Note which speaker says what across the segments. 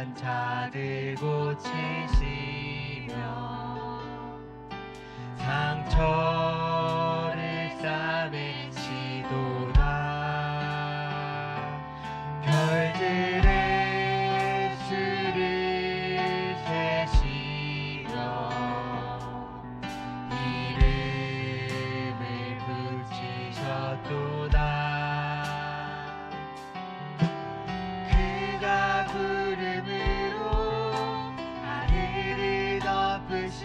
Speaker 1: 아픈 자들 고치시며 상처를 싸매시도다. 별들의 수를 세시며 이름을 붙이셨도다. 그가 구름으로 하늘을 덮으시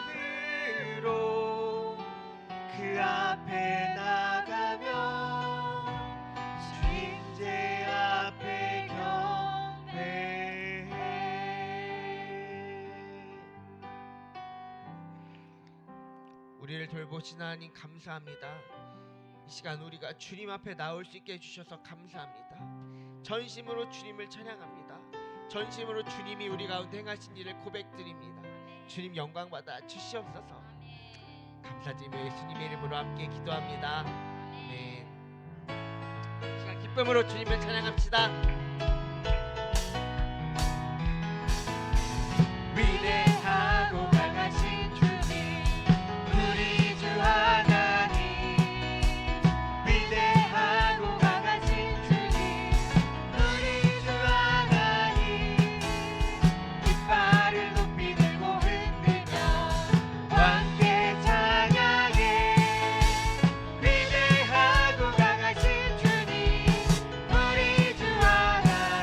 Speaker 1: 감사함으로 그 앞에 나가며 주님 제 앞에 경배해.
Speaker 2: 우리를 돌보신 하나님 감사합니다. 이 시간 우리가 주님 앞에 나올 수 있게 해주셔서 감사합니다. 전심으로 주님을 찬양합니다. 전심으로 주님이 우리 가운데 행하신 일을 고백드립니다. 주님 영광 받아 주시옵소서. 감사드리며 예수님의 이름으로 함께 기도합니다. 아멘. 이 시간 기쁨으로 주님을 찬양합시다.
Speaker 1: 위대하고 강하신 주님, 우리 주 하나님. 위대하고 강하신 주님, 우리 주 하나님. 깃발을 높이 들고 흔들며 함께 찬양해. 위대하고 강하신 주님, 우리 주 하나님.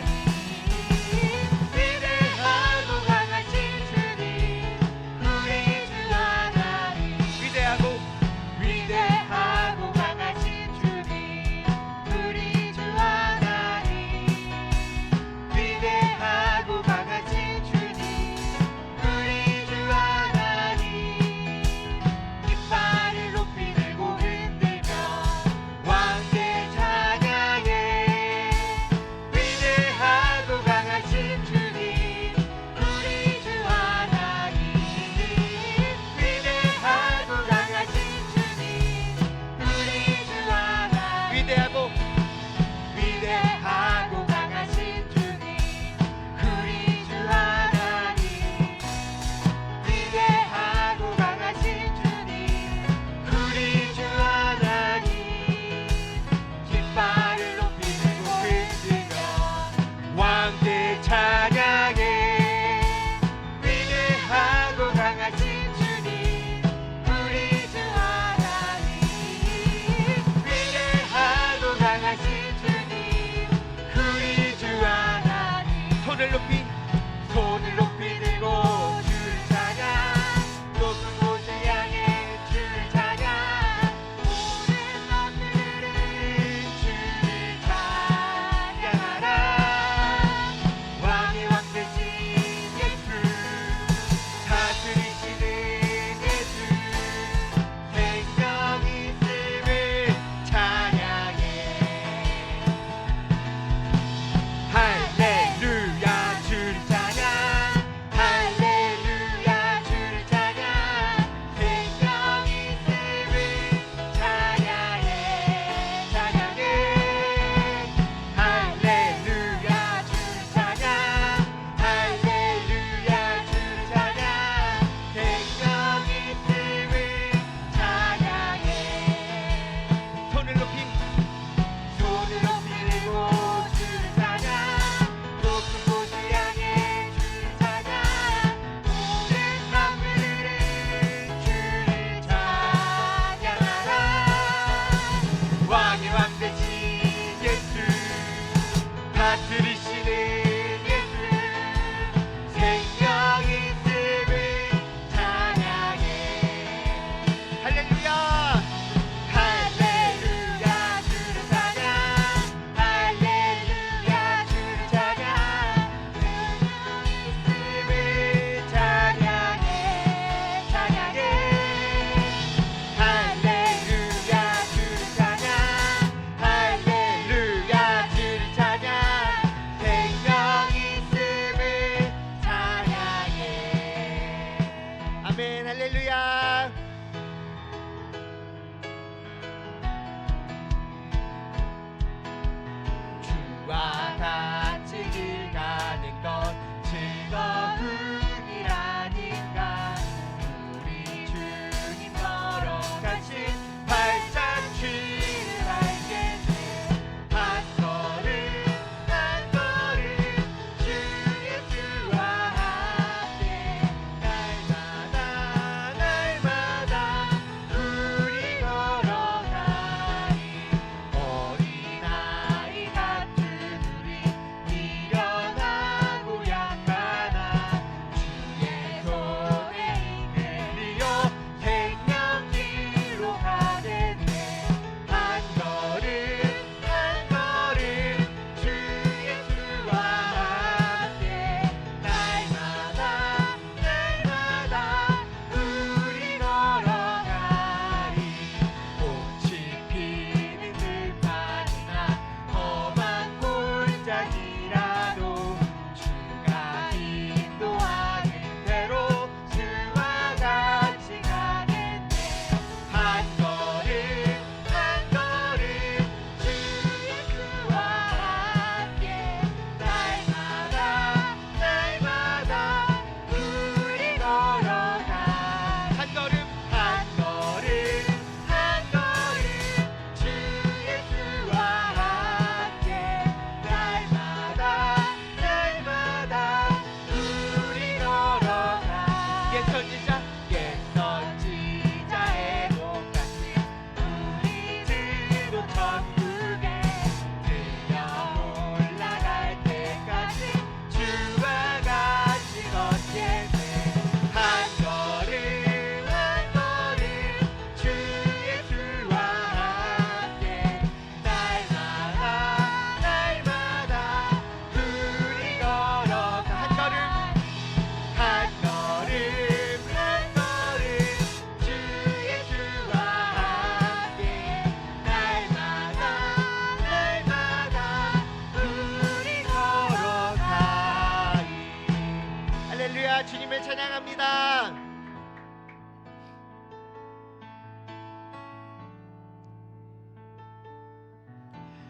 Speaker 2: 할렐루야. 주님을 찬양합니다.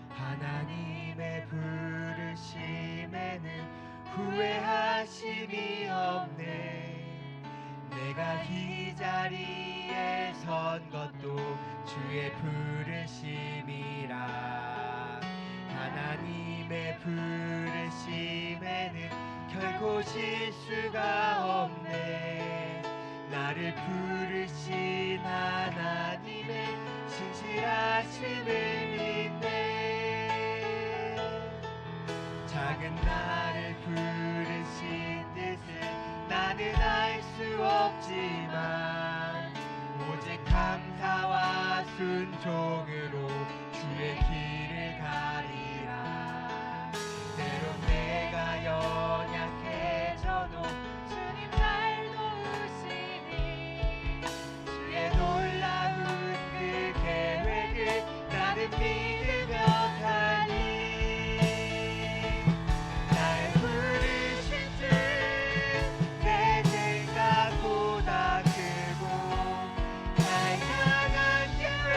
Speaker 1: 하나님의 부르심에는 후회하심이 없네. 내가 이 자리에 선 것도 주의 부르심이라. 하나님의 부르심에는 결코 실수가 없네. 나를 부르신 하나님의 신실하심을 믿네. 작은 나를 부르신 뜻을 나는 알 수 없지만 오직 감사와 순종으로 주의 길을 가리라. 때론 내가 연약해져도 주님 날 도우시니 주의 놀라운 그 계획을 나는 믿으며 가니. 날 부르신 주 내 생각보다 크고 날 향한 계획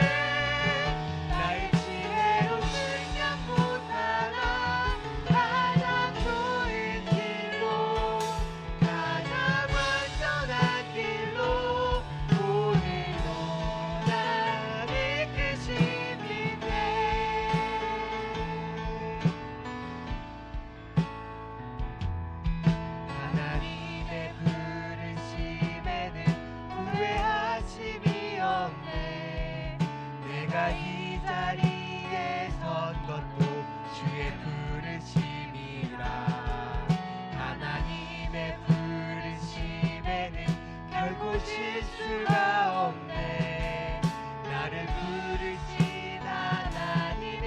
Speaker 1: 나의 지혜로 생각 못하나. 가장 좋은 길로 가장 완전한 길로 오늘도 나를 이끄심이네. 하나님의 부르심에는 후회하심이 없네. 내가 이 자리에 선 것도 주의 부르심이라. 하나님의 부르심에는 결코 실수가 없네. 나를 부르신 하나님의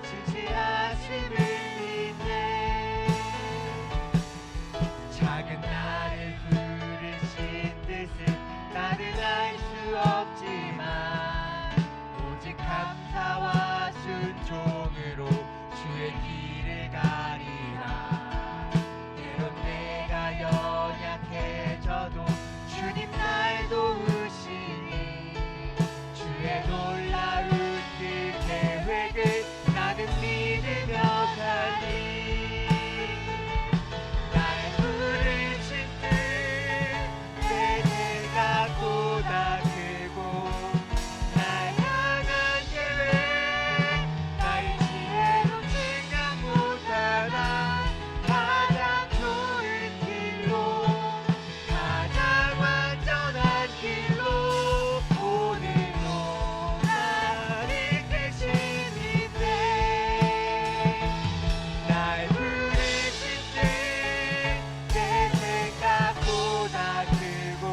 Speaker 1: 신실하심을 믿네. 작은 나를 부르신 뜻을 나는 알 수 없지만 오직 감사와 순종으로 주의 길을 가리라. 때론 내가 연약해져도 주님 날 도우시니 주의 놀라운 그 계획을 나는 믿으며 가니. 날 부르신 뜻 내 생각보다 크고 날 향한 계획 나의 지혜로 생각 못하나. 가장 좋은 길로 가장 완전한 길로 오늘도 날 이끄심이네. 날 부르신 뜻 내 생각보다 크고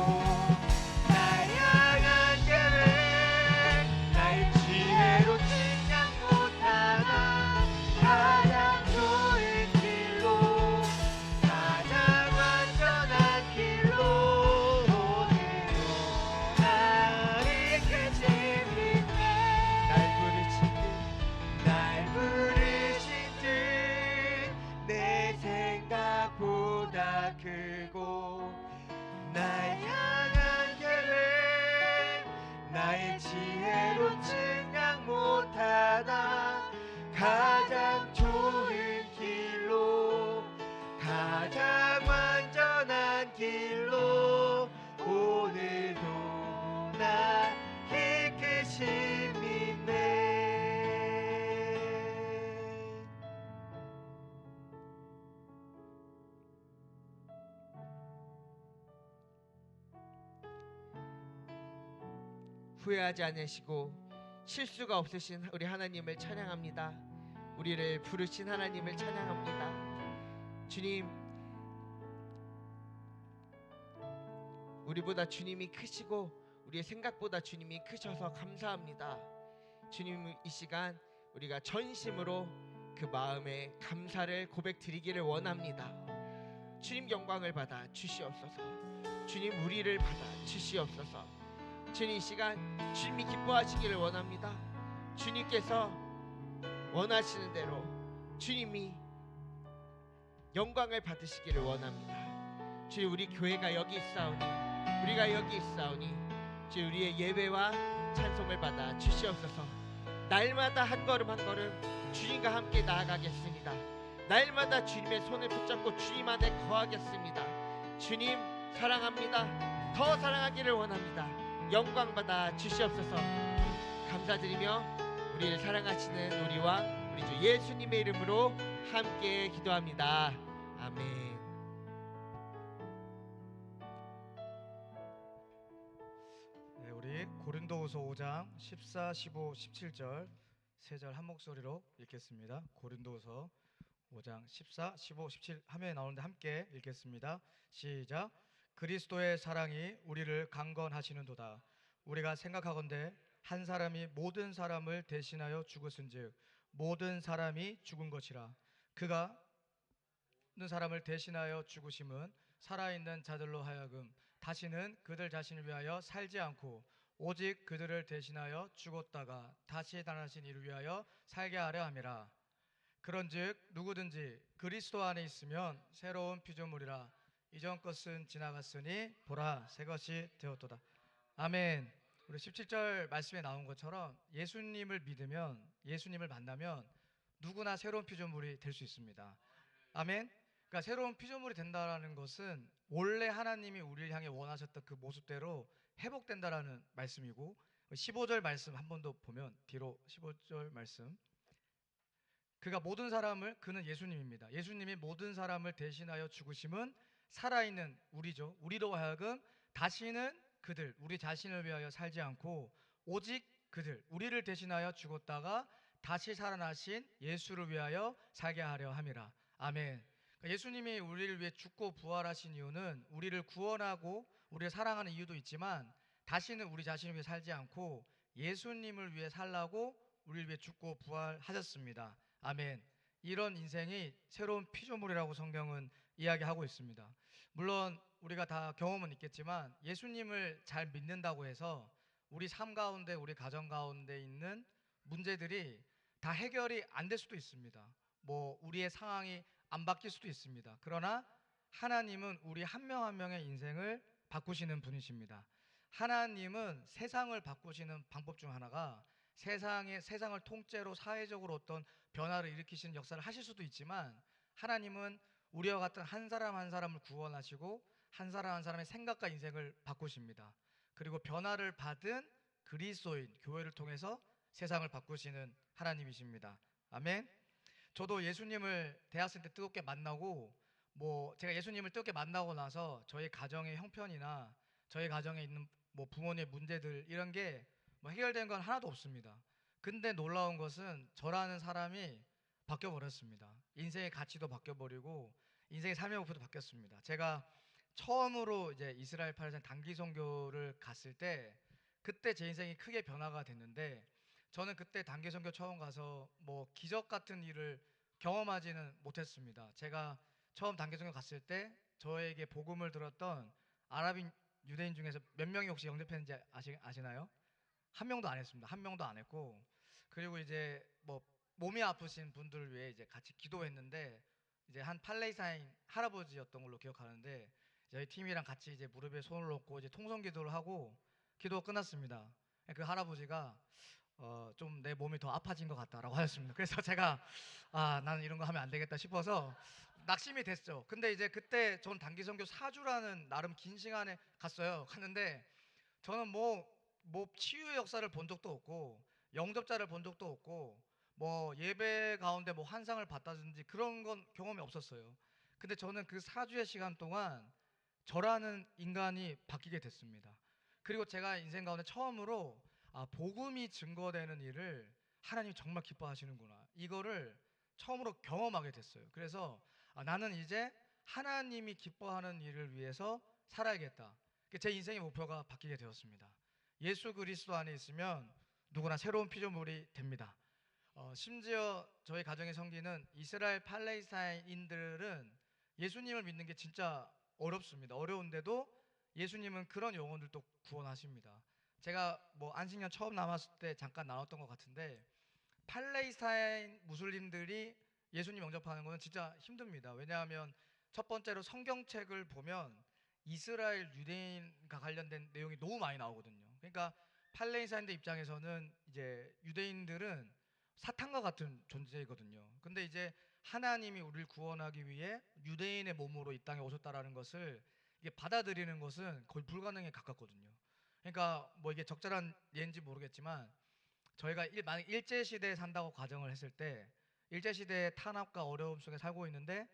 Speaker 1: 날 향한 계획 나의 지혜로 생각 못하나. 가장 좋은 길로 가장 완전한 길로 오늘도 날 이끄심이네. 날 부르신 뜻 내 생각보다 크고 날 향한 계획 나의 지혜로 생각 못하나. 가장 좋은 길로 가장 완전한 길로 오늘도 나 이끄심이네.
Speaker 2: 후회하지 않으시고 실수가 없으신 우리 하나님을 찬양합니다. 우리를 부르신 하나님을 찬양합니다. 주님, 우리보다 주님이 크시고 우리의 생각보다 주님이 크셔서 감사합니다. 주님, 이 시간 우리가 전심으로 그 마음에 감사를 고백드리기를 원합니다. 주님 영광을 받아 주시옵소서. 주님 우리를 받아 주시옵소서. 주님 이 시간 주님이 기뻐하시기를 원합니다. 주님께서 원하시는 대로 주님이 영광을 받으시기를 원합니다. 주님, 우리 교회가 여기 있사오니, 우리가 여기 있사오니 주님, 우리의 예배와 찬송을 받아 주시옵소서. 날마다 한 걸음 한 걸음 주님과 함께 나아가겠습니다. 날마다 주님의 손을 붙잡고 주님 안에 거하겠습니다. 주님 사랑합니다. 더 사랑하기를 원합니다. 영광 받아 주시옵소서. 감사드리며 우리를 사랑하시는 우리 왕, 우리 주 예수님의 이름으로 함께 기도합니다. 아멘.
Speaker 1: 네, 우리 고린도후서 5장 14, 15, 17절 세 절 한 목소리로 읽겠습니다. 고린도후서 5장 14, 15, 17 화면에 나오는데 함께 읽겠습니다. 시작. 그리스도의 사랑이 우리를 강건하시는도다. 우리가 생각하건대 한 사람이 모든 사람을 대신하여 죽었은즉 모든 사람이 죽은 것이라. 그가 모든 사람을 대신하여 죽으심은 살아있는 자들로 하여금 다시는 그들 자신을 위하여 살지 않고 오직 그들을 대신하여 죽었다가 다시 살아나신 이를 위하여 살게 하려 함이라. 그런즉 누구든지 그리스도 안에 있으면 새로운 피조물이라. 이전 것은 지나갔으니 보라 새 것이 되었도다. 아멘. 우리 17절 말씀에 나온 것처럼 예수님을 믿으면, 예수님을 만나면 누구나 새로운 피조물이 될 수 있습니다. 아멘. 그러니까 새로운 피조물이 된다라는 것은 원래 하나님이 우리를 향해 원하셨던 그 모습대로 회복된다라는 말씀이고, 15절 말씀 한 번 더 보면 뒤로 15절 말씀, 그가 모든 사람을, 그는 예수님입니다. 예수님이 모든 사람을 대신하여 죽으심은 살아있는 우리죠. 우리로 하여금 다시는 그들, 우리 자신을 위하여 살지 않고 오직 그들, 우리를 대신하여 죽었다가 다시 살아나신 예수를 위하여 살게 하려 함이라. 아멘. 그러니까 예수님이 우리를 위해 죽고 부활하신 이유는 우리를 구원하고 우리를 사랑하는 이유도 있지만 다시는 우리 자신을 위해 살지 않고 예수님을 위해 살라고 우리를 위해 죽고 부활하셨습니다. 아멘. 이런 인생이 새로운 피조물이라고 성경은 이야기하고 있습니다. 물론 우리가 다 경험은 있겠지만 예수님을 잘 믿는다고 해서 우리 삶 가운데, 우리 가정 가운데 있는 문제들이 다 해결이 안 될 수도 있습니다. 뭐 우리의 상황이 안 바뀔 수도 있습니다. 그러나 하나님은 우리 한 명 한 명의 인생을 바꾸시는 분이십니다. 하나님은 세상을 바꾸시는 방법 중 하나가 세상을 통째로 사회적으로 어떤 변화를 일으키시는 역사를 하실 수도 있지만, 하나님은 우리와 같은 한 사람 한 사람을 구원하시고 한 사람 한 사람의 생각과 인생을 바꾸십니다. 그리고 변화를 받은 그리스도인 교회를 통해서 세상을 바꾸시는 하나님이십니다. 아멘. 저도 예수님을 대학생 때 뜨겁게 만나고, 제가 예수님을 뜨겁게 만나고 나서 저희 가정의 형편이나 저희 가정에 있는 부모님의 문제들 이런 게 해결된 건 하나도 없습니다. 근데 놀라운 것은 저라는 사람이 바뀌어 버렸습니다. 인생의 가치도 바뀌어 버리고 인생의 삶의 목표도 바뀌었습니다. 제가 처음으로 이제 이스라엘 팔레스타인 단기 선교를 갔을 때 그때 제 인생이 크게 변화가 됐는데, 저는 그때 단기 선교 처음 가서 기적 같은 일을 경험하지는 못했습니다. 제가 처음 단기 선교 갔을 때 저에게 복음을 들었던 아랍인 유대인 중에서 몇 명이 혹시 영접했는지 아시나요? 한 명도 안 했습니다. 한 명도 안 했고, 그리고 이제 몸이 아프신 분들을 위해 이제 같이 기도했는데, 이제 한 팔레스타인 할아버지였던 걸로 기억하는데 저희 팀이랑 같이 이제 무릎에 손을 얹고 이제 통성 기도를 하고 기도가 끝났습니다. 그 할아버지가 좀 내 몸이 더 아파진 것 같다라고 하셨습니다. 그래서 제가 나는 이런 거 하면 안 되겠다 싶어서 낙심이 됐죠. 근데 이제 그때 전 단기 선교 4주라는 나름 긴 시간에 갔는데 저는 치유의 역사를 본 적도 없고 영접자를 본 적도 없고 예배 가운데 환상을 봤다든지 그런 건 경험이 없었어요. 근데 저는 그 4주의 시간 동안 저라는 인간이 바뀌게 됐습니다. 그리고 제가 인생 가운데 처음으로 복음이 증거되는 일을 하나님이 정말 기뻐하시는구나, 이거를 처음으로 경험하게 됐어요. 그래서 나는 이제 하나님이 기뻐하는 일을 위해서 살아야겠다. 제 인생의 목표가 바뀌게 되었습니다. 예수 그리스도 안에 있으면 누구나 새로운 피조물이 됩니다. 심지어 저희 가정의 성기는 이스라엘 팔레스타인인들은 예수님을 믿는 게 진짜 어렵습니다. 어려운데도 예수님은 그런 영혼들도 구원하십니다. 제가 안식년 처음 남았을 때 잠깐 나눴던 것 같은데, 팔레스타인 무슬림들이 예수님 영접하는 것은 진짜 힘듭니다. 왜냐하면 첫 번째로 성경책을 보면 이스라엘 유대인과 관련된 내용이 너무 많이 나오거든요. 그러니까 팔레스타인들 입장에서는 이제 유대인들은 사탄과 같은 존재이거든요. 근데 이제 하나님이 우리를 구원하기 위해 유대인의 몸으로 이 땅에 오셨다라는 것을 이게 받아들이는 것은 거의 불가능에 가깝거든요. 그러니까 뭐 이게 적절한 예인지 모르겠지만 저희가 만약 일제 시대에 산다고 가정을 했을 때 일제 시대의 탄압과 어려움 속에 살고 있는데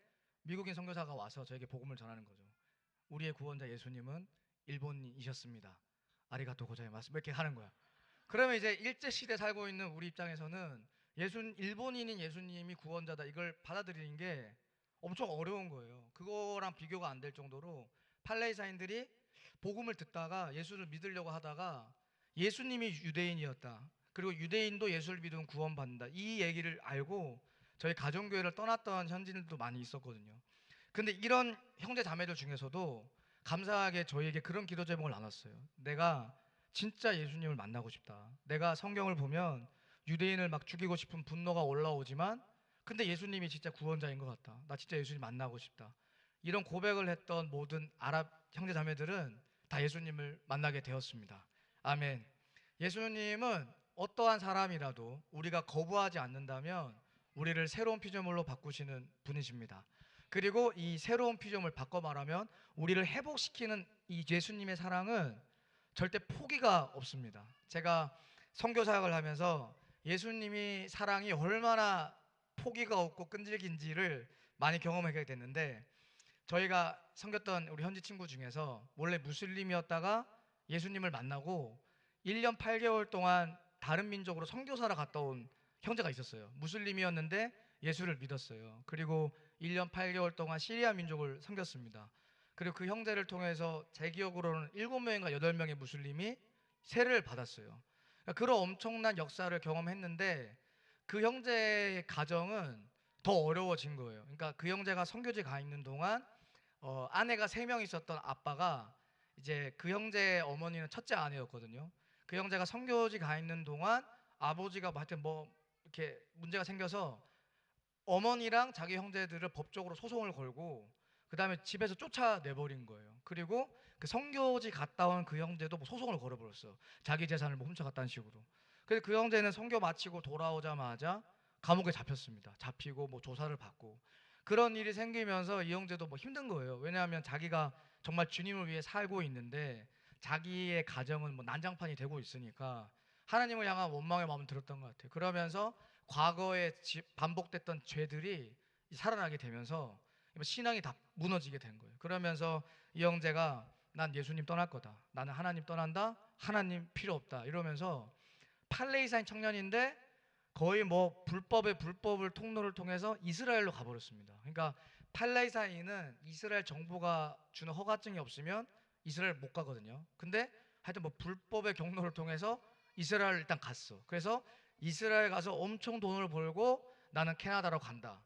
Speaker 1: 미국인 선교사가 와서 저에게 복음을 전하는 거죠. 우리의 구원자 예수님은 일본이셨습니다. 아리가토 고자이마스 뭐 이렇게 하는 거야. 그러면 이제 일제 시대 살고 있는 우리 입장에서는 일본인인 예수님이 구원자다 이걸 받아들이는 게 엄청 어려운 거예요. 그거랑 비교가 안 될 정도로 팔레스타인들이 복음을 듣다가 예수를 믿으려고 하다가 예수님이 유대인이었다. 그리고 유대인도 예수를 믿으면 구원받는다. 이 얘기를 알고 저희 가정교회를 떠났던 현지인들도 많이 있었거든요. 근데 이런 형제 자매들 중에서도 감사하게 저희에게 그런 기도 제목을 나눴어요. 내가 진짜 예수님을 만나고 싶다. 내가 성경을 보면 유대인을 막 죽이고 싶은 분노가 올라오지만 근데 예수님이 진짜 구원자인 것 같다. 나 진짜 예수님 만나고 싶다. 이런 고백을 했던 모든 아랍 형제 자매들은 다 예수님을 만나게 되었습니다. 아멘. 예수님은 어떠한 사람이라도 우리가 거부하지 않는다면 우리를 새로운 피조물로 바꾸시는 분이십니다. 그리고 이 새로운 피조물 바꿔 말하면 우리를 회복시키는 이 예수님의 사랑은 절대 포기가 없습니다. 제가 선교 사역을 하면서 예수님이 사랑이 얼마나 포기가 없고 끈질긴지를 많이 경험하게 됐는데 저희가 섬겼던 우리 현지 친구 중에서 원래 무슬림이었다가 예수님을 만나고 1년 8개월 동안 다른 민족으로 선교사로 갔다 온 형제가 있었어요. 무슬림이었는데 예수를 믿었어요. 그리고 1년 8개월 동안 시리아 민족을 섬겼습니다. 그리고 그 형제를 통해서 제 기억으로는 7명인가 8명의 무슬림이 세례를 받았어요. 그러니까 그런 엄청난 역사를 경험했는데 그 형제의 가정은 더 어려워진 거예요. 그러니까 그 형제가 선교지 가 있는 동안 아내가 3명 있었던 아빠가 이제 그 형제의 어머니는 첫째 아내였거든요. 그 형제가 선교지 가 있는 동안 아버지가 하여튼 뭐 이렇게 문제가 생겨서 어머니랑 자기 형제들을 법적으로 소송을 걸고 그 다음에 집에서 쫓아내버린 거예요. 그리고 그 선교지 갔다 온 그 형제도 뭐 소송을 걸어버렸어. 자기 재산을 뭐 훔쳐갔다는 식으로. 그래서 그 형제는 선교 마치고 돌아오자마자 감옥에 잡혔습니다. 잡히고 뭐 조사를 받고 그런 일이 생기면서 이 형제도 뭐 힘든 거예요. 왜냐하면 자기가 정말 주님을 위해 살고 있는데 자기의 가정은 뭐 난장판이 되고 있으니까 하나님을 향한 원망의 마음을 들었던 것 같아요. 그러면서 과거에 반복됐던 죄들이 살아나게 되면서 신앙이 다 무너지게 된 거예요. 그러면서 이 형제가 난 예수님 떠날 거다. 나는 하나님 떠난다. 하나님 필요 없다. 이러면서 팔레스타인 청년인데 거의 뭐 불법의 불법을 통로를 통해서 이스라엘로 가버렸습니다. 그러니까 팔레스타인은 이스라엘 정부가 주는 허가증이 없으면 이스라엘 못 가거든요. 근데 하여튼 뭐 불법의 경로를 통해서 이스라엘 일단 갔어. 그래서 이스라엘 가서 엄청 돈을 벌고 나는 캐나다로 간다.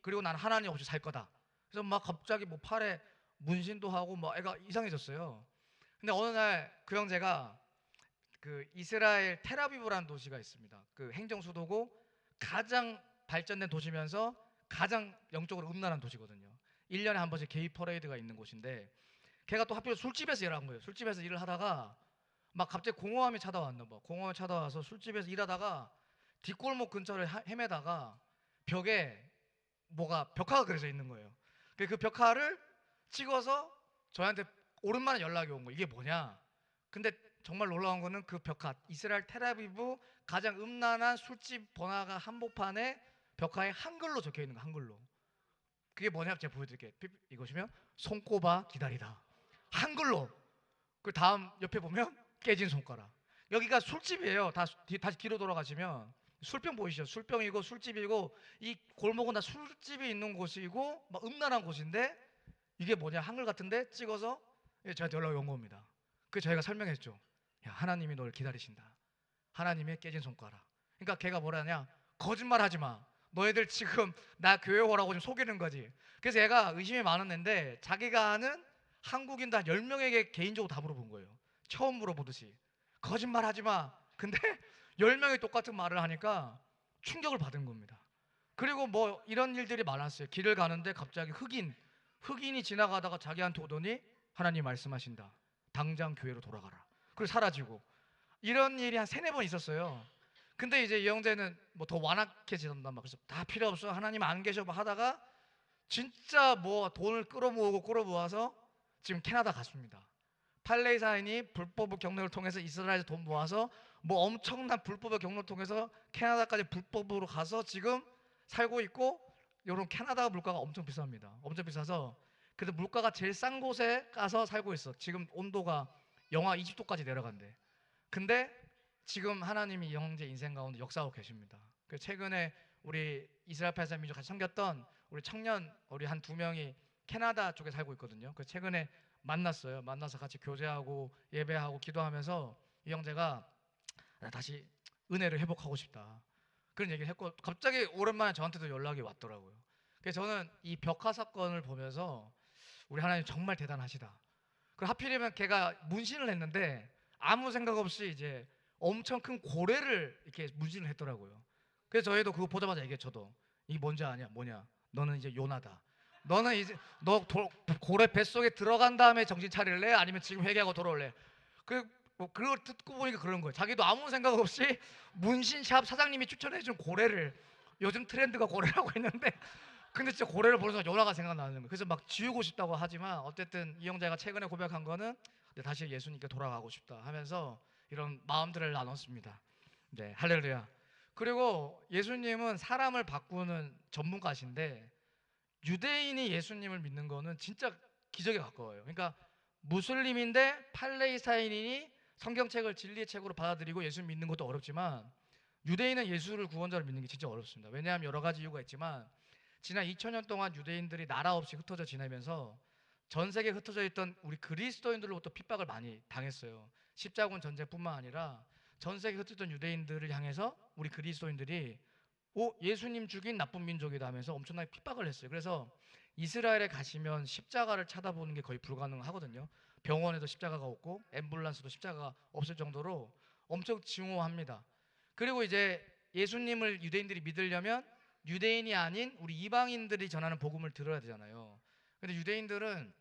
Speaker 1: 그리고 나는 하나님 없이 살 거다. 그래서 막 갑자기 뭐 팔에 문신도 하고 막 애가 이상해졌어요. 근데 어느 날 그 형제가 그 이스라엘 텔아비브라는 도시가 있습니다. 그 행정 수도고 가장 발전된 도시면서 가장 영적으로 음란한 도시거든요. 1년에 한 번씩 게이 퍼레이드가 있는 곳인데 걔가 또 하필 술집에서 일한 거예요. 술집에서 일을 하다가 막 갑자기 공허함이 찾아왔나 봐. 공허함이 찾아와서 술집에서 일하다가 뒷골목 근처를 헤매다가 벽에 뭐가 벽화가 그려져 있는 거예요. 그 벽화를 찍어서 저한테 오랜만에 연락이 온 거예요. 이게 뭐냐? 근데 정말 놀라운 거는 그 벽화, 이스라엘 텔아비브 가장 음란한 술집 번화가 한복판에 벽화에 한글로 적혀 있는 거, 한글로. 그게 뭐냐? 제가 보여드릴게요. 이것이면 손꼽아 기다리다. 한글로. 그 다음 옆에 보면 깨진 손가락. 여기가 술집이에요. 다시 뒤로 돌아가시면 술병 보이시죠? 술병이고 술집이고 이 골목은 다 술집이 있는 곳이고 막 음란한 곳인데 이게 뭐냐? 한글 같은데 찍어서 저한테 연락이 온 겁니다. 그래서 저희가 설명했죠. 야, 하나님이 널 기다리신다. 하나님의 깨진 손가락. 그러니까 걔가 뭐라냐? 거짓말하지 마. 너희들 지금 나 교회 오라고 좀 속이는 거지. 그래서 얘가 의심이 많았는데 자기가 아는 한국인 한 10명에게 개인적으로 다 물어본 거예요. 처음 물어보듯이. 거짓말하지 마. 근데 10명이 똑같은 말을 하니까 충격을 받은 겁니다. 그리고 뭐 이런 일들이 많았어요. 길을 가는데 갑자기 흑인이 지나가다가 자기한테 오더니 하나님 말씀하신다. 당장 교회로 돌아가라. 그리고 사라지고. 이런 일이 한 세네 번 있었어요. 근데 이제 이 형제는 뭐 더 완악해지던다 막 그래서 다 필요 없어 하나님 안 계셔 막 하다가 진짜 뭐 돈을 끌어모으고 끌어모아서 지금 캐나다 갔습니다. 팔레스타인이 불법의 경로를 통해서 이스라엘에서 돈 모아서 뭐 엄청난 불법의 경로를 통해서 캐나다까지 불법으로 가서 지금 살고 있고, 요런 캐나다 물가가 엄청 비쌉니다. 엄청 비싸서 그래도 물가가 제일 싼 곳에 가서 살고 있어. 지금 온도가 영하 20도까지 내려간대. 근데 지금 하나님이 이 형제 인생 가운데 역사하고 계십니다. 그 최근에 우리 이스라엘 팔레스타인 민족 같이 섬겼던 우리 청년 우리 한 2명이 캐나다 쪽에 살고 있거든요. 그 최근에 만났어요. 만나서 같이 교제하고 예배하고 기도하면서 이 형제가 나 다시 은혜를 회복하고 싶다 그런 얘기를 했고, 갑자기 오랜만에 저한테도 연락이 왔더라고요. 그래서 저는 이 벽화 사건을 보면서 우리 하나님 정말 대단하시다. 그 하필이면 걔가 문신을 했는데 아무 생각 없이 이제 엄청 큰 고래를 이렇게 문신을 했더라고요. 그래서 저희도 그거 보자마자 얘기해. 저도 이게 뭔지 아냐? 뭐냐? 너는 이제 요나다. 너는 이제 고래 뱃속에 들어간 다음에 정신 차릴래? 아니면 지금 회개하고 돌아올래? 뭐 그걸 듣고 보니까 그런 거예요. 자기도 아무 생각 없이 문신샵 사장님이 추천해준 고래를, 요즘 트렌드가 고래라고 했는데 근데 진짜 고래를 보면서 요나가 생각나는 거예요. 그래서 막 지우고 싶다고 하지만 어쨌든 이 형제가 최근에 고백한 거는 다시 예수님께 돌아가고 싶다 하면서 이런 마음들을 나눴습니다. 네, 할렐루야. 그리고 예수님은 사람을 바꾸는 전문가신데 유대인이 예수님을 믿는 거는 진짜 기적에 가까워요. 그러니까 무슬림인데 팔레스타인인이 성경책을 진리의 책으로 받아들이고 예수 믿는 것도 어렵지만 유대인은 예수를 구원자로 믿는 게 진짜 어렵습니다. 왜냐하면 여러 가지 이유가 있지만 지난 2000년 동안 유대인들이 나라 없이 흩어져 지내면서 전 세계에 흩어져 있던 우리 그리스도인들로부터 핍박을 많이 당했어요. 십자군 전쟁뿐만 아니라 전 세계에 흩어졌던 유대인들을 향해서 우리 그리스도인들이 예수님 죽인 나쁜 민족이다 하면서 엄청나게 핍박을 했어요. 그래서 이스라엘에 가시면 십자가를 쳐다보는 게 거의 불가능하거든요. 병원에도 십자가가 없고 앰뷸런스도 십자가가 없을 정도로 엄청 증오합니다. 그리고 이제 예수님을 유대인들이 믿으려면 유대인이 아닌 우리 이방인들이 전하는 복음을 들어야 되잖아요. 근데 유대인들은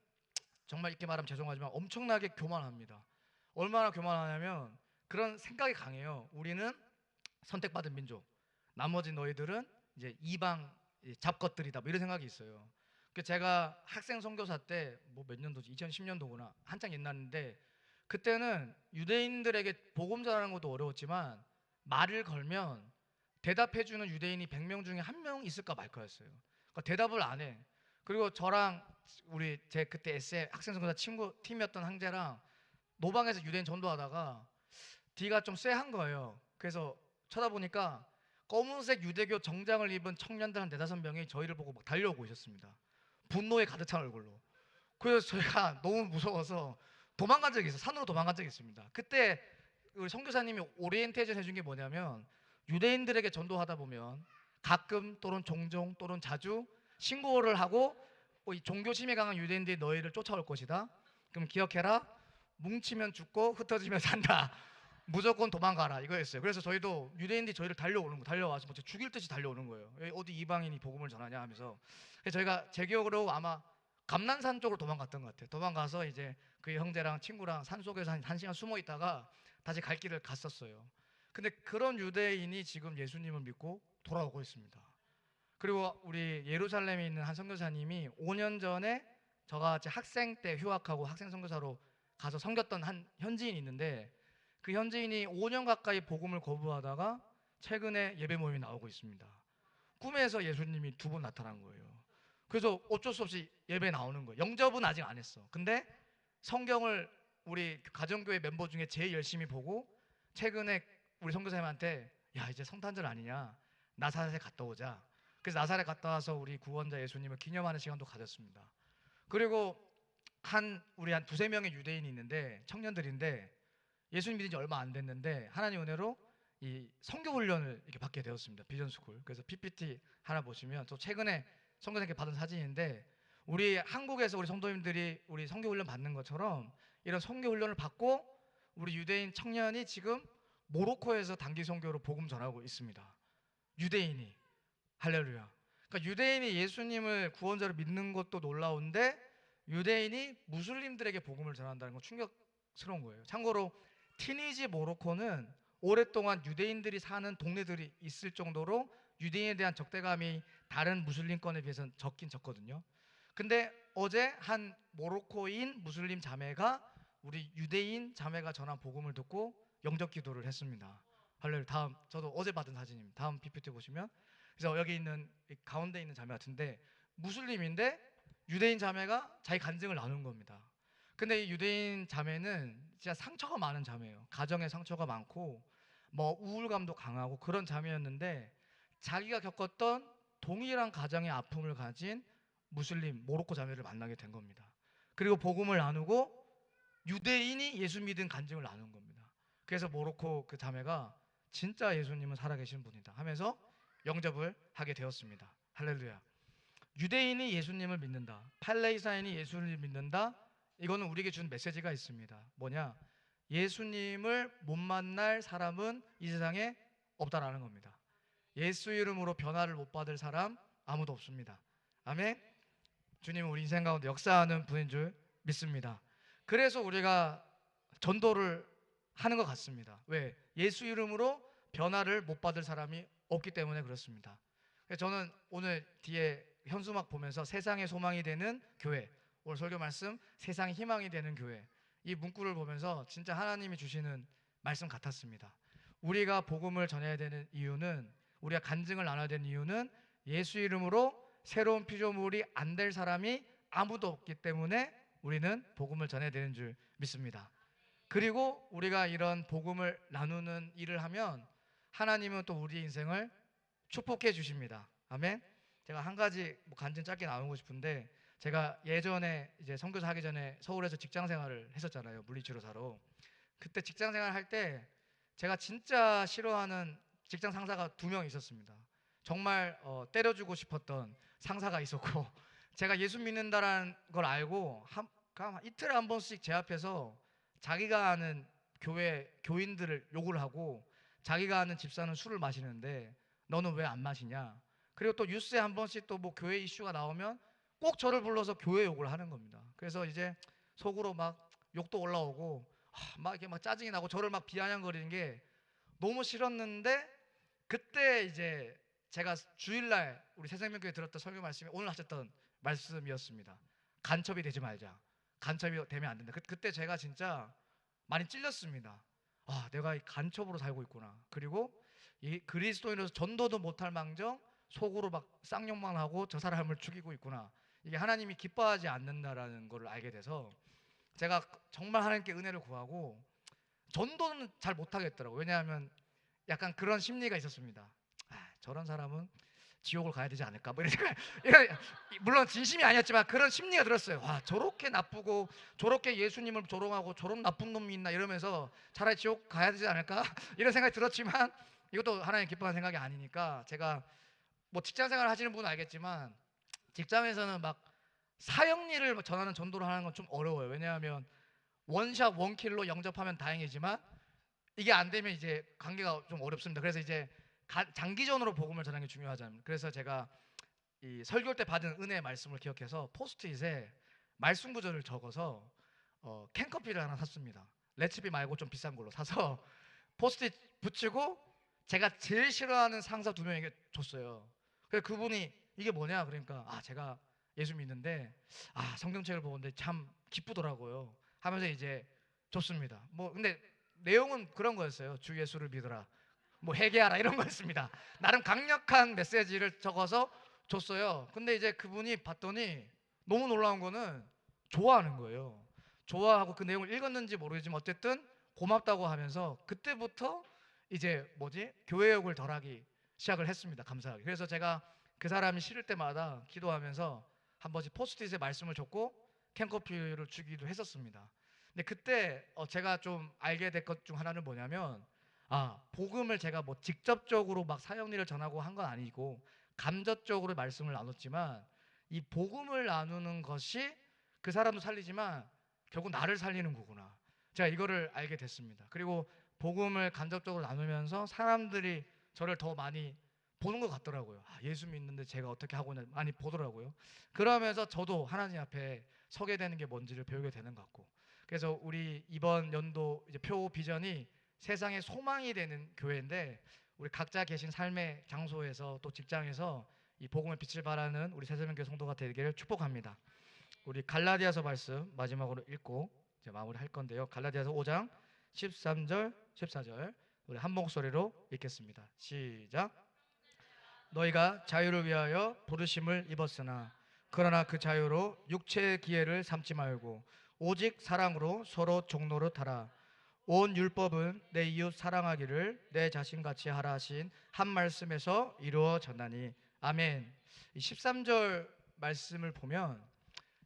Speaker 1: 정말 이렇게 말하면 죄송하지만 엄청나게 교만합니다. 얼마나 교만하냐면 그런 생각이 강해요. 우리는 선택받은 민족, 나머지 너희들은 이제 이방 잡것들이다, 뭐 이런 생각이 있어요. 그 제가 학생 선교사 때 뭐 몇 년도지? 2010년도구나. 한창 옛날인데 그때는 유대인들에게 복음 전하는 것도 어려웠지만 말을 걸면 대답해주는 유대인이 100명 중에 1명 있을까 말까였어요. 그러니까 대답을 안 해. 그리고 저랑 제 그때 SM 학생 선교사 친구 팀이었던 형제랑 노방에서 유대인 전도하다가 뒤가 좀 쎄한 거예요. 그래서 쳐다보니까 검은색 유대교 정장을 입은 청년들 한 4-5명이 저희를 보고 막 달려오고 있었습니다. 분노에 가득 찬 얼굴로. 그래서 저희가 너무 무서워서 도망간 적이 있어요. 산으로 도망간 적이 있습니다. 그때 우리 선교사님이 오리엔테이션 해준 게 뭐냐면 유대인들에게 전도하다 보면 가끔 또는 종종 또는 자주 신고를 하고 이 종교심이 강한 유대인들이 너희를 쫓아올 것이다. 그럼 기억해라. 뭉치면 죽고 흩어지면 산다. 무조건 도망가라 이거였어요. 그래서 저희도 유대인들이 저희를 달려와서 뭐 죽일 듯이 달려오는 거예요. 어디 이방인이 복음을 전하냐 하면서. 그래서 저희가 제 기억으로 아마 감난산 쪽으로 도망갔던 것 같아요. 도망가서 이제 그 형제랑 친구랑 산속에서 한 시간 숨어 있다가 다시 갈 길을 갔었어요. 근데 그런 유대인이 지금 예수님을 믿고 돌아오고 있습니다. 그리고 우리 예루살렘에 있는 한 선교사님이 5년 전에 저같이 학생 때 휴학하고 학생 선교사로 가서 섬겼던 한 현지인이 있는데 그 현지인이 5년 가까이 복음을 거부하다가 최근에 예배 모임이 나오고 있습니다. 꿈에서 예수님이 2번 나타난 거예요. 그래서 어쩔 수 없이 예배에 나오는 거예요. 영접은 아직 안 했어. 근데 성경을 우리 가정교회 멤버 중에 제일 열심히 보고 최근에 우리 선교사님한테 야 이제 성탄절 아니냐, 나사렛에 갔다 오자. 그래서 나사렛 갔다 와서 우리 구원자 예수님을 기념하는 시간도 가졌습니다. 그리고 우리 한 2-3명의 유대인이 있는데 청년들인데 예수님 믿은 지 얼마 안 됐는데 하나님 은혜로 이 선교 훈련을 이렇게 받게 되었습니다. 비전스쿨. 그래서 PPT 하나 보시면 저 최근에 선교사님께 받은 사진인데 우리 한국에서 우리 성도님들이 우리 선교 훈련 받는 것처럼 이런 선교 훈련을 받고 우리 유대인 청년이 지금 모로코에서 단기 선교로 복음 전하고 있습니다. 유대인이. 할렐루야. 그러니까 유대인이 예수님을 구원자로 믿는 것도 놀라운데 유대인이 무슬림들에게 복음을 전한다는 건 충격스러운 거예요. 참고로 티니지 모로코는 오랫동안 유대인들이 사는 동네들이 있을 정도로 유대인에 대한 적대감이 다른 무슬림권에 비해서는 적긴 적거든요. 근데 어제 한 모로코인 무슬림 자매가 우리 유대인 자매가 전한 복음을 듣고 영접 기도를 했습니다. 할렐루야. 다음, 저도 어제 받은 사진입니다. 다음 PPT 보시면, 그래서 여기 있는 이 가운데 있는 자매 같은데 무슬림인데 유대인 자매가 자기 간증을 나눈 겁니다. 근데 이 유대인 자매는 진짜 상처가 많은 자매예요. 가정에 상처가 많고 뭐 우울감도 강하고 그런 자매였는데 자기가 겪었던 동일한 가정의 아픔을 가진 무슬림 모로코 자매를 만나게 된 겁니다. 그리고 복음을 나누고 유대인이 예수 믿은 간증을 나눈 겁니다. 그래서 모로코 그 자매가 진짜 예수님은 살아계신 분이다 하면서 영접을 하게 되었습니다. 할렐루야. 유대인이 예수님을 믿는다, 팔레스타인이 예수님을 믿는다, 이거는 우리에게 준 메시지가 있습니다. 뭐냐? 예수님을 못 만날 사람은 이 세상에 없다라는 겁니다. 예수 이름으로 변화를 못 받을 사람 아무도 없습니다. 아멘. 주님은 우리 인생 가운데 역사하는 분인 줄 믿습니다. 그래서 우리가 전도를 하는 것 같습니다. 왜? 예수 이름으로 변화를 못 받을 사람이 없기 때문에 그렇습니다. 그래서 저는 오늘 뒤에 현수막 보면서 세상의 소망이 되는 교회, 오늘 설교 말씀 세상의 희망이 되는 교회, 이 문구를 보면서 진짜 하나님이 주시는 말씀 같았습니다. 우리가 복음을 전해야 되는 이유는, 우리가 간증을 나눠야 되는 이유는 예수 이름으로 새로운 피조물이 안 될 사람이 아무도 없기 때문에 우리는 복음을 전해야 되는 줄 믿습니다. 그리고 우리가 이런 복음을 나누는 일을 하면 하나님은 또 우리 인생을 축복해 주십니다. 아멘. 제가 한 가지 간증 짧게 나누고 싶은데, 제가 예전에 이제 선교사 하기 전에 서울에서 직장 생활을 했었잖아요. 물리치료사로. 그때 직장 생활 할 때 제가 진짜 싫어하는 직장 상사가 2명 있었습니다. 정말 때려주고 싶었던 상사가 있었고, 제가 예수 믿는다라는 걸 알고 이틀에 한 번씩 제 앞에서 자기가 아는 교회 교인들을 욕을 하고 자기가 아는 집사는 술을 마시는데 너는 왜 안 마시냐. 그리고 또 뉴스에 한 번씩 또 뭐 교회 이슈가 나오면 꼭 저를 불러서 교회 욕을 하는 겁니다. 그래서 이제 속으로 막 욕도 올라오고 막 이렇게 막 짜증이 나고 저를 막 비아냥거리는 게 너무 싫었는데, 그때 이제 제가 주일날 우리 새생명교회 들었던 설교 말씀이 오늘 하셨던 말씀이었습니다. 간첩이 되지 말자. 간첩이 되면 안 된다. 그때 제가 진짜 많이 찔렸습니다. 아, 내가 이 간첩으로 살고 있구나. 그리고 이 그리스도인으로서 전도도 못할 망정 속으로 막 쌍욕만 하고 저 사람을 죽이고 있구나. 이게 하나님이 기뻐하지 않는다라는 걸 알게 돼서 제가 정말 하나님께 은혜를 구하고 전도는 잘 못하겠더라고요. 왜냐하면 약간 그런 심리가 있었습니다. 아, 저런 사람은 지옥을 가야 되지 않을까? 뭐 이런 물론 진심이 아니었지만 그런 심리가 들었어요. 와, 저렇게 나쁘고 저렇게 예수님을 조롱하고 저런 나쁜 놈이 있나 이러면서 차라리 지옥 가야 되지 않을까? 이런 생각이 들었지만 이것도 하나님 기뻐하는 생각이 아니니까, 제가 뭐 직장 생활 하시는 분은 알겠지만 직장에서는 막 사형리를 전하는 전도를 하는 건 좀 어려워요. 왜냐하면 원샷 원킬로 영접하면 다행이지만 이게 안 되면 이제 관계가 좀 어렵습니다. 그래서 이제 장기전으로 복음을 전하는 게 중요하잖아요. 그래서 제가 이 설교 때 받은 은혜의 말씀을 기억해서 포스트잇에 말씀 구절을 적어서 캔커피를 하나 샀습니다. 레시피 말고 좀 비싼 걸로 사서 포스트잇 붙이고 제가 제일 싫어하는 상사 2명에게 줬어요. 그래서 그분이 이게 뭐냐 그러니까, 아, 제가 예수 믿는데 성경책을 보는데 참 기쁘더라고요 하면서 이제 줬습니다. 뭐 근데 내용은 그런 거였어요. 주 예수를 믿어라, 뭐 회개하라, 이런 거였습니다. 나름 강력한 메시지를 적어서 줬어요. 근데 이제 그분이 봤더니 너무 놀라운 거는 좋아하는 거예요. 좋아하고 그 내용을 읽었는지 모르겠지만 어쨌든 고맙다고 하면서 그때부터 이제 교회욕을 덜하기 시작을 했습니다. 감사하게. 그래서 제가 그 사람이 싫을 때마다 기도하면서 한 번씩 포스트잇에 말씀을 적고 캔커피를 주기도 했었습니다. 근데 그때 제가 좀 알게 된 것 중 하나는 뭐냐면, 복음을 제가 뭐 직접적으로 막 사형리를 전하고 한 건 아니고 감접적으로 말씀을 나눴지만 이 복음을 나누는 것이 그 사람도 살리지만 결국 나를 살리는 거구나. 제가 이거를 알게 됐습니다. 그리고 복음을 간접적으로 나누면서 사람들이 저를 더 많이 보는 것 같더라고요. 예수 믿는데 제가 어떻게 하고 있나 많이 보더라고요. 그러면서 저도 하나님 앞에 서게 되는 게 뭔지를 배우게 되는 것 같고, 그래서 우리 이번 연도 이제 표 비전이 세상의 소망이 되는 교회인데, 우리 각자 계신 삶의 장소에서 또 직장에서 이 복음의 빛을 발하는 우리 새세명교회 성도가 되기를 축복합니다. 우리 갈라디아서 말씀 마지막으로 읽고 이제 마무리할 건데요. 갈라디아서 5장 13절 14절 우리 한 목소리로 읽겠습니다. 시작. 너희가 자유를 위하여 부르심을 입었으나 그러나 그 자유로 육체의 기회를 삼지 말고 오직 사랑으로 서로 종노릇 하라. 온 율법은 내 이웃 사랑하기를 내 자신같이 하라 하신 한 말씀에서 이루어졌나니. 아멘. 이 13절 말씀을 보면,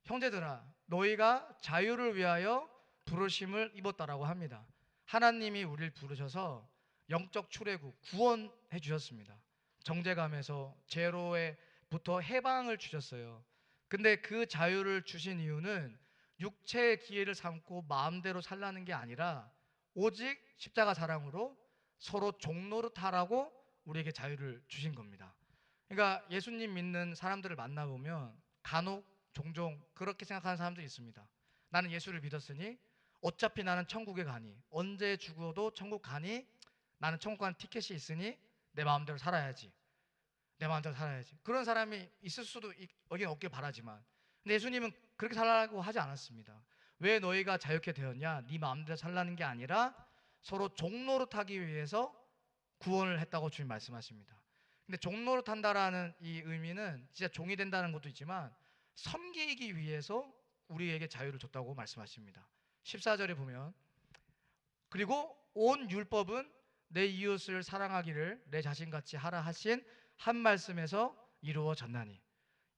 Speaker 1: 형제들아 너희가 자유를 위하여 부르심을 입었다라고 합니다. 하나님이 우리를 부르셔서 영적 출애굽 구원해 주셨습니다. 정죄감에서 죄로부터 해방을 주셨어요. 근데 그 자유를 주신 이유는 육체의 기회를 삼고 마음대로 살라는 게 아니라 오직 십자가 사랑으로 서로 종노릇하라고 우리에게 자유를 주신 겁니다. 그러니까 예수님 믿는 사람들을 만나보면 간혹 종종 그렇게 생각하는 사람들이 있습니다. 나는 예수를 믿었으니 어차피 나는 천국에 가니, 언제 죽어도 천국 가니, 나는 천국 가는 티켓이 있으니 내 마음대로 살아야지, 내 마음대로 살아야지. 그런 사람이 있을 수도 없길 바라지만, 근데 예수님은 그렇게 살라고 하지 않았습니다. 왜 너희가 자유케 되었냐? 네 마음대로 살라는 게 아니라 서로 종노릇하기 위해서 구원을 했다고 주님 말씀하십니다. 근데 종노릇한다라는 이 의미는 진짜 종이 된다는 것도 있지만 섬기기 위해서 우리에게 자유를 줬다고 말씀하십니다. 14절에 보면, 그리고 온 율법은 내 이웃을 사랑하기를 내 자신같이 하라 하신 한 말씀에서 이루어졌나니.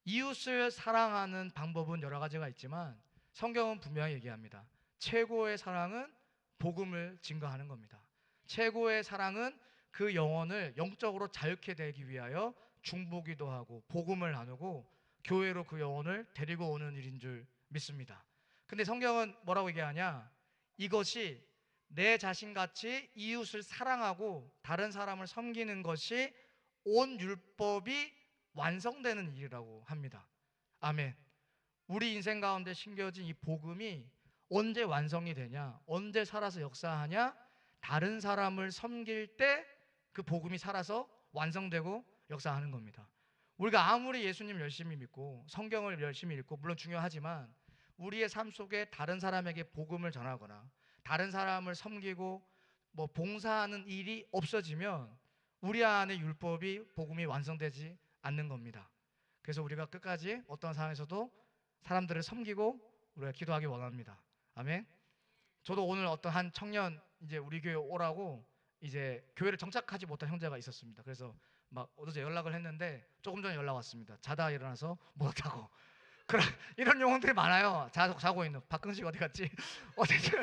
Speaker 1: 이웃을 사랑하는 방법은 여러 가지가 있지만 성경은 분명히 얘기합니다. 최고의 사랑은 복음을 증거하는 겁니다. 최고의 사랑은 그 영혼을 영적으로 자유케 되기 위하여 중보기도 하고 복음을 나누고 교회로 그 영혼을 데리고 오는 일인 줄 믿습니다. 근데 성경은 뭐라고 얘기하냐? 이것이 내 자신같이 이웃을 사랑하고 다른 사람을 섬기는 것이 온 율법이 완성되는 일이라고 합니다. 아멘. 우리 인생 가운데 심겨진 이 복음이 언제 완성이 되냐? 언제 살아서 역사하냐? 다른 사람을 섬길 때 그 복음이 살아서 완성되고 역사하는 겁니다. 우리가 아무리 예수님 열심히 믿고 성경을 열심히 읽고 물론 중요하지만 우리의 삶 속에 다른 사람에게 복음을 전하거나 다른 사람을 섬기고 봉사하는 일이 없어지면 우리 안에 율법이 복음이 완성되지 않는 겁니다. 그래서 우리가 끝까지 어떤 상황에서도 사람들을 섬기고 우리가 기도하기 원합니다. 아멘. 저도 오늘 어떤 한 청년 이제 우리 교회 오라고 이제 교회를 정착하지 못한 형제가 있었습니다. 그래서 막 어제 연락을 했는데 조금 전에 연락 왔습니다. 자다 일어나서 못 왔다고. 그런 이런 영혼들이 많아요. 자고 있는 박근식 어디 갔지? 어쨌든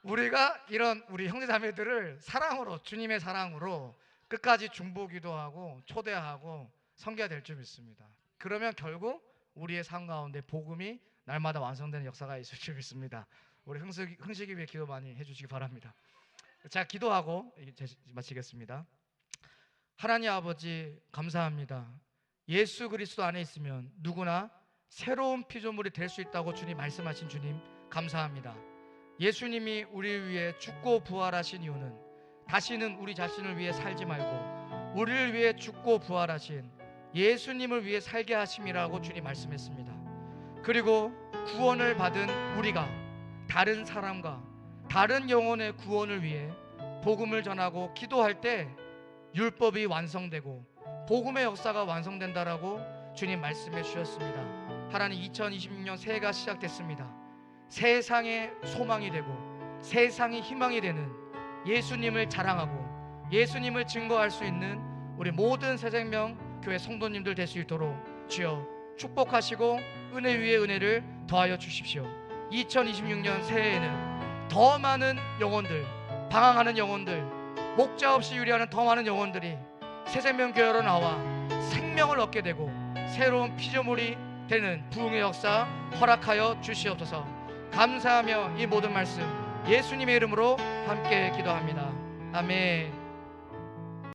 Speaker 1: 우리가 이런 우리 형제자매들을 사랑으로, 주님의 사랑으로 끝까지 중보기도하고 초대하고 섬겨야 될 줄 믿습니다. 그러면 결국 우리의 삶 가운데 복음이 날마다 완성되는 역사가 있을 줄 믿습니다. 우리 흥식이 위해 기도 많이 해주시기 바랍니다. 자, 기도하고 마치겠습니다. 하나님 아버지 감사합니다. 예수 그리스도 안에 있으면 누구나 새로운 피조물이 될 수 있다고 주님 말씀하신 주님 감사합니다. 예수님이 우리를 위해 죽고 부활하신 이유는 다시는 우리 자신을 위해 살지 말고 우리를 위해 죽고 부활하신 예수님을 위해 살게 하심이라고 주님 말씀했습니다. 그리고 구원을 받은 우리가 다른 사람과 다른 영혼의 구원을 위해 복음을 전하고 기도할 때 율법이 완성되고 복음의 역사가 완성된다라고 주님 말씀해 주셨습니다. 하나님, 2026년 새해가 시작됐습니다. 세상의 소망이 되고 세상의 희망이 되는 예수님을 자랑하고 예수님을 증거할 수 있는 우리 모든 새생명 교회 성도님들 될 수 있도록 주여 축복하시고 은혜 위에 은혜를 더하여 주십시오. 2026년 새해에는 더 많은 영혼들, 방황하는 영혼들, 목자 없이 유리하는 더 많은 영혼들이 새생명교회로 나와 생명을 얻게 되고 새로운 피조물이 되는 부흥의 역사 허락하여 주시옵소서. 감사하며 이 모든 말씀 예수님의 이름으로 함께 기도합니다. 아멘.